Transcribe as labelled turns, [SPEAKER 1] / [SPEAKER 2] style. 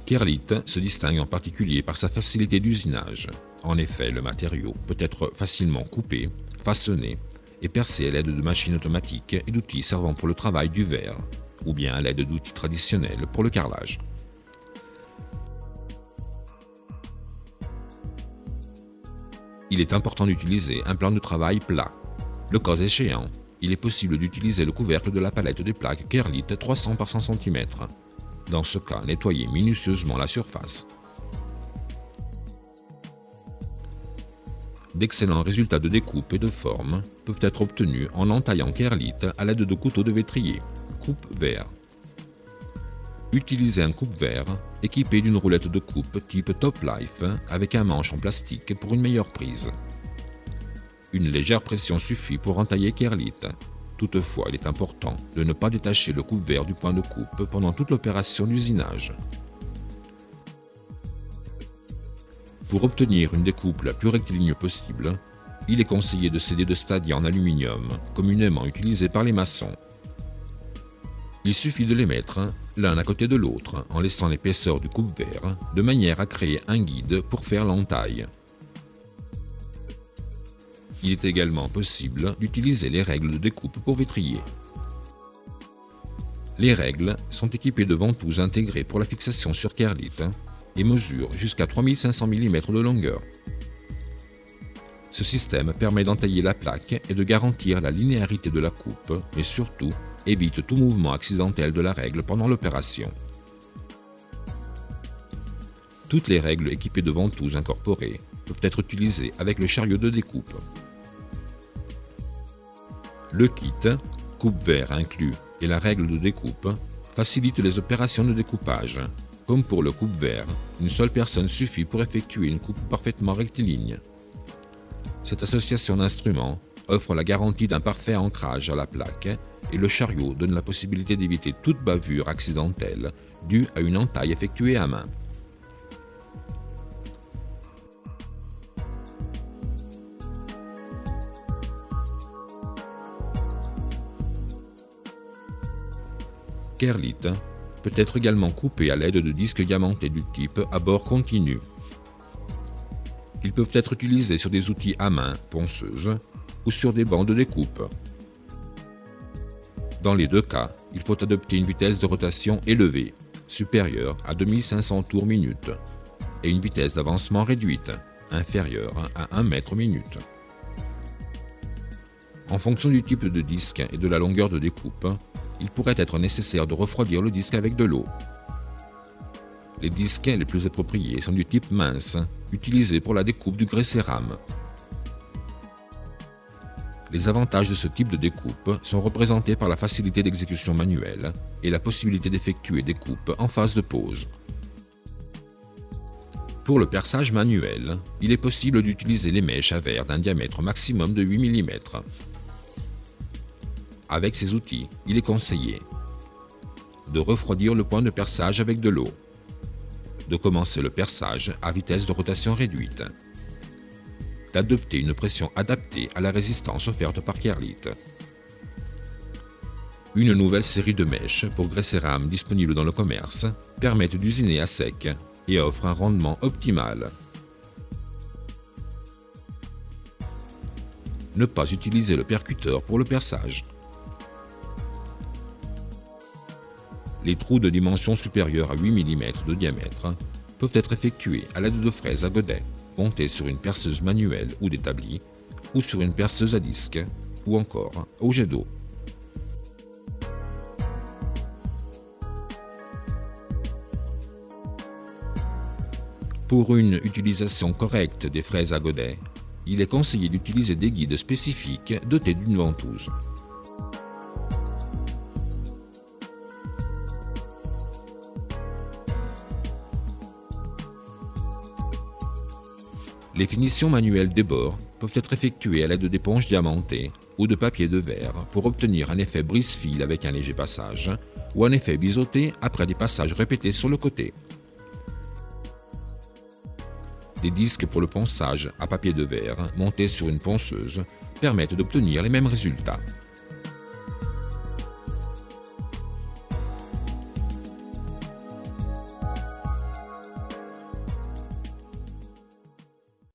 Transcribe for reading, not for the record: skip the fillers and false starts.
[SPEAKER 1] Kerlite se distingue en particulier par sa facilité d'usinage. En effet, le matériau peut être facilement coupé, façonné et percé à l'aide de machines automatiques et d'outils servant pour le travail du verre, ou bien à l'aide d'outils traditionnels pour le carrelage. Il est important d'utiliser un plan de travail plat. Le cas échéant, il est possible d'utiliser le couvercle de la palette des plaques Kerlite 300 par 100 cm. Dans ce cas, nettoyez minutieusement la surface. D'excellents résultats de découpe et de forme peuvent être obtenus en entaillant Kerlite à l'aide de couteaux de vétrier, coupe-verre. Utilisez un coupe-verre équipé d'une roulette de coupe type Top Life avec un manche en plastique pour une meilleure prise. Une légère pression suffit pour entailler Kerlite. Toutefois, il est important de ne pas détacher le coupe-verre du point de coupe pendant toute l'opération d'usinage. Pour obtenir une découpe la plus rectiligne possible, il est conseillé de sceller de stadia en aluminium, communément utilisé par les maçons. Il suffit de les mettre l'un à côté de l'autre en laissant l'épaisseur du coupe-verre de manière à créer un guide pour faire l'entaille. Il est également possible d'utiliser les règles de découpe pour vétrier. Les règles sont équipées de ventouses intégrées pour la fixation sur Kerlite et mesurent jusqu'à 3500 mm de longueur. Ce système permet d'entailler la plaque et de garantir la linéarité de la coupe, mais surtout évite tout mouvement accidentel de la règle pendant l'opération. Toutes les règles équipées de ventouses incorporées peuvent être utilisées avec le chariot de découpe. Le kit, coupe-verre inclus, et la règle de découpe facilitent les opérations de découpage. Comme pour le coupe-verre, une seule personne suffit pour effectuer une coupe parfaitement rectiligne. Cette association d'instruments offre la garantie d'un parfait ancrage à la plaque et le chariot donne la possibilité d'éviter toute bavure accidentelle due à une entaille effectuée à main. Kerlite peut être également coupé à l'aide de disques diamantés du type à bord continu. Ils peuvent être utilisés sur des outils à main, ponceuse, ou sur des bancs de découpe. Dans les deux cas, il faut adopter une vitesse de rotation élevée, supérieure à 2500 tours minute, et une vitesse d'avancement réduite, inférieure à 1 mètre minute. En fonction du type de disque et de la longueur de découpe, il pourrait être nécessaire de refroidir le disque avec de l'eau. Les disques les plus appropriés sont du type mince, utilisés pour la découpe du grès cérame. Les avantages de ce type de découpe sont représentés par la facilité d'exécution manuelle et la possibilité d'effectuer des coupes en phase de pause. Pour le perçage manuel, il est possible d'utiliser les mèches à verre d'un diamètre maximum de 8 mm. Avec ces outils, il est conseillé de refroidir le point de perçage avec de l'eau, de commencer le perçage à vitesse de rotation réduite, d'adopter une pression adaptée à la résistance offerte par Kerlite. Une nouvelle série de mèches pour grès cérame disponible dans le commerce permettent d'usiner à sec et offre un rendement optimal. Ne pas utiliser le percuteur pour le perçage. Les trous de dimension supérieure à 8 mm de diamètre peuvent être effectués à l'aide de fraises à godets montées sur une perceuse manuelle ou d'établi, ou sur une perceuse à disque, ou encore au jet d'eau. Pour une utilisation correcte des fraises à godets, il est conseillé d'utiliser des guides spécifiques dotés d'une ventouse. Les finitions manuelles des bords peuvent être effectuées à l'aide d'éponges diamantées ou de papier de verre pour obtenir un effet brise-fil avec un léger passage ou un effet biseauté après des passages répétés sur le côté. Des disques pour le ponçage à papier de verre montés sur une ponceuse permettent d'obtenir les mêmes résultats.